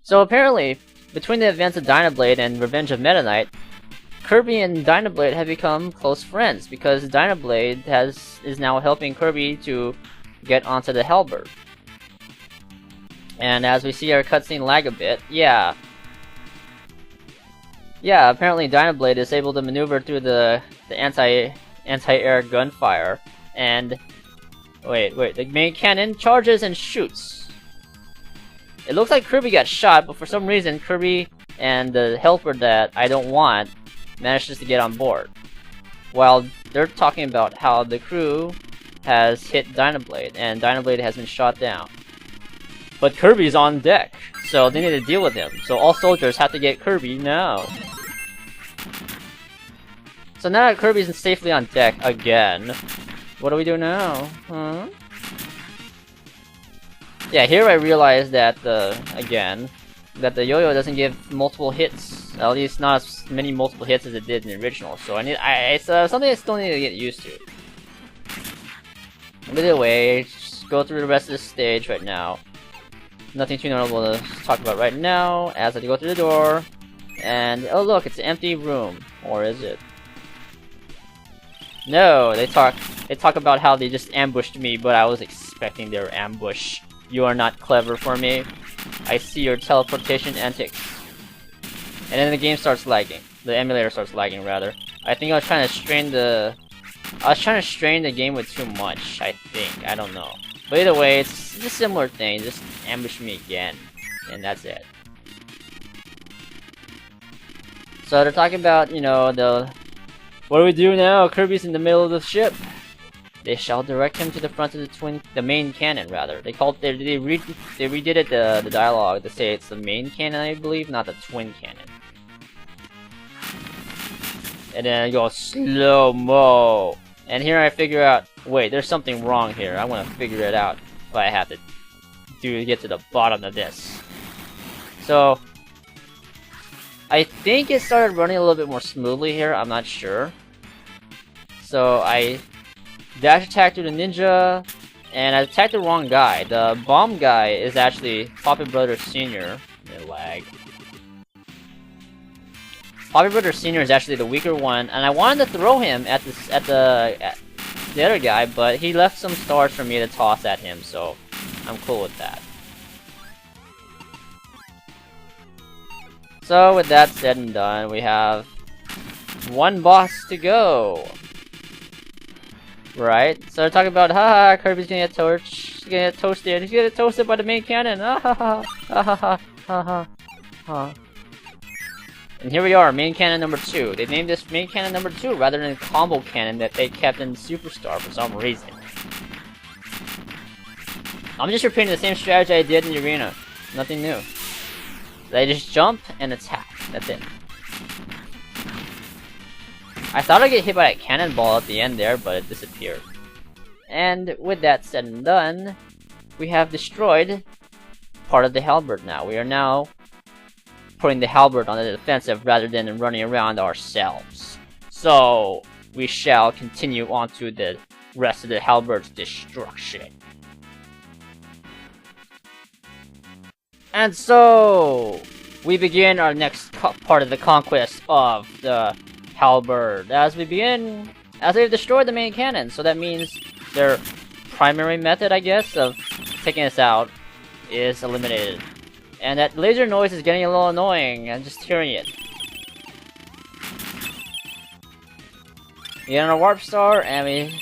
So apparently, between the events of Dynablade and Revenge of Metaknight, Kirby and Dynablade have become close friends because Dynablade is now helping Kirby to get onto the Halberd. And as we see our cutscene lag a bit, yeah, apparently Dynablade is able to maneuver through the anti-air gunfire, and wait, the main cannon charges and shoots. It looks like Kirby got shot, but for some reason Kirby and the helper that I don't want manages to get on board. While they're talking about how the crew has hit Dynablade, and Dynablade has been shot down. But Kirby's on deck, so they need to deal with him. So all soldiers have to get Kirby now. So now that Kirby's safely on deck again, what do we do now? Huh? Yeah, here I realized that the yo-yo doesn't give multiple hits. At least not as many multiple hits as it did in the original. So it's something I still need to get used to. But either way, just go through the rest of the stage right now. Nothing too notable to talk about right now. As I go through the door, and oh look, it's an empty room, or is it? No, they talk about how they just ambushed me, but I was expecting their ambush. You are not clever for me. I see your teleportation antics. And then the game starts lagging. The emulator starts lagging, rather. I think I was trying to strain the game with too much, I think. I don't know. But either way, it's a similar thing. Just ambush me again. And that's it. So they're talking about, you know, what do we do now? Kirby's in the middle of the ship. They shall direct him to the front of the main cannon, rather. They redid it, the dialogue, to say it's the main cannon, I believe, not the twin cannon. And then it goes slow-mo. And here I figure out, wait, there's something wrong here. I want to figure it out. But I have to get to the bottom of this. So, I think it started running a little bit more smoothly here. I'm not sure. So I dash attack through the ninja, and I attacked the wrong guy. The bomb guy is actually Poppy Brother Senior. Lag. Poppy Brother Senior is actually the weaker one, and I wanted to throw him at the other guy, but he left some stars for me to toss at him, so I'm cool with that. So with that said and done, we have one boss to go. Right? So they're talking about, haha, Kirby's gonna get torched, he's gonna get toasted, he's gonna get toasted by the main cannon, ha ha ha ha ha ha. And here we are, main cannon number 2. They named this main cannon number 2 rather than combo cannon that they kept in Superstar for some reason. I'm just repeating the same strategy I did in the arena. Nothing new. They just jump and attack. That's it. I thought I'd get hit by that cannonball at the end there, but it disappeared. And with that said and done, we have destroyed part of the Halberd now. We are now putting the Halberd on the defensive rather than running around ourselves. So, we shall continue on to the rest of the Halberd's destruction. And so, we begin our next part of the conquest of the Halberd. As they've destroyed the main cannon, so that means their primary method, I guess, of taking us out is eliminated. And that laser noise is getting a little annoying, I'm just hearing it. We get on a warp star, and we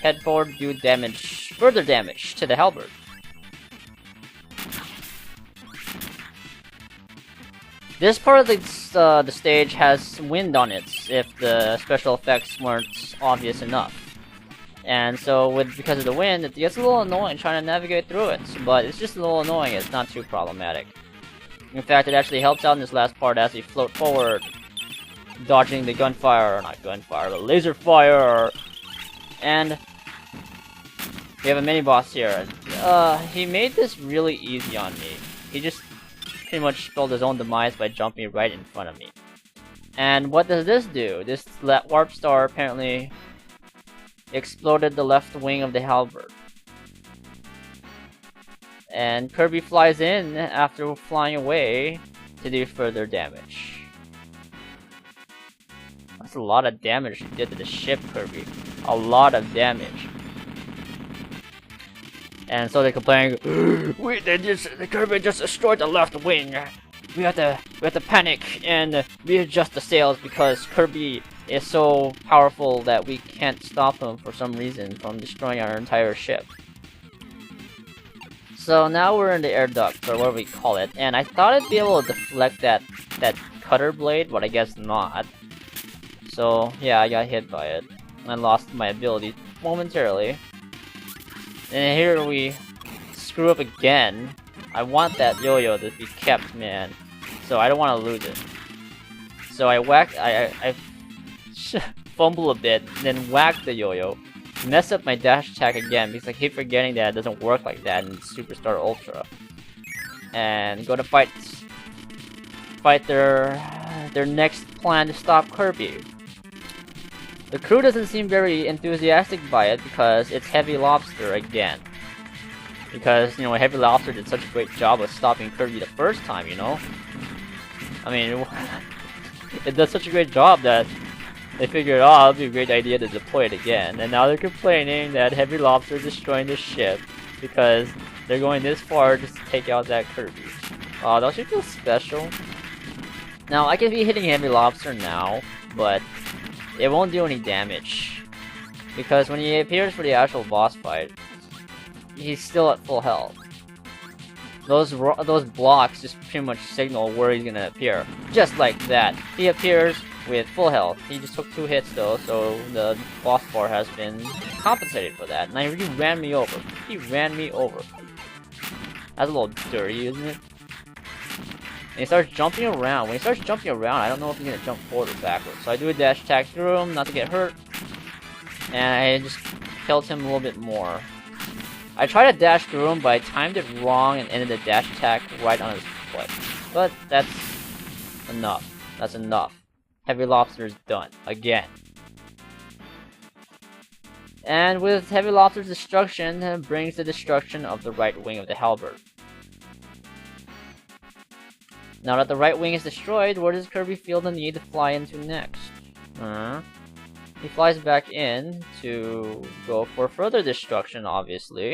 head forward to do further damage to the Halberd. This part of the stage has wind on it, if the special effects weren't obvious enough. And so, because of the wind, it gets a little annoying trying to navigate through it. But it's just a little annoying, it's not too problematic. In fact, it actually helps out in this last part as we float forward, dodging the gunfire, or not gunfire, but laser fire! And we have a mini-boss here. He made this really easy on me. He just pretty much spelled his own demise by jumping right in front of me. And what does this do? This warp star apparently exploded the left wing of the Halberd. And Kirby flies in after flying away to do further damage. That's a lot of damage you did to the ship, Kirby. A lot of damage. And so they're complaining, the Kirby just destroyed the left wing. We have to panic and readjust the sails because Kirby is so powerful that we can't stop him for some reason from destroying our entire ship. So now we're in the air duct, or whatever we call it, and I thought I'd be able to deflect that cutter blade, but I guess not. So yeah, I got hit by it. I lost my ability momentarily. And here we screw up again. I want that yo-yo to be kept, man. So I don't want to lose it. So I fumble a bit, then whack the yo-yo. Mess up my dash attack again because I keep forgetting that it doesn't work like that in Superstar Ultra. And go to fight their next plan to stop Kirby. The crew doesn't seem very enthusiastic by it because it's Heavy Lobster again. Because, you know, Heavy Lobster did such a great job of stopping Kirby the first time, you know? I mean, it does such a great job that they figured, oh, it'd be a great idea to deploy it again. And now they're complaining that Heavy Lobster is destroying the ship because they're going this far just to take out that Kirby. Oh, don't you feel special? Now, I can be hitting Heavy Lobster now, but it won't do any damage. Because when he appears for the actual boss fight, he's still at full health. Those blocks just pretty much signal where he's gonna appear. Just like that. He appears with full health. He just took 2 hits though, so the boss bar has been compensated for that. And he ran me over. He ran me over. That's a little dirty, isn't it? And he starts jumping around. When he starts jumping around, I don't know if he's gonna jump forward or backwards. So I do a dash attack through him, not to get hurt. And I just killed him a little bit more. I tried to dash through him, but I timed it wrong and ended the dash attack right on his foot. But that's enough. That's enough. Heavy Lobster's done. Again. And with Heavy Lobster's destruction brings the destruction of the right wing of the Halberd. Now that the right wing is destroyed, where does Kirby feel the need to fly into next? He flies back in to go for further destruction, obviously.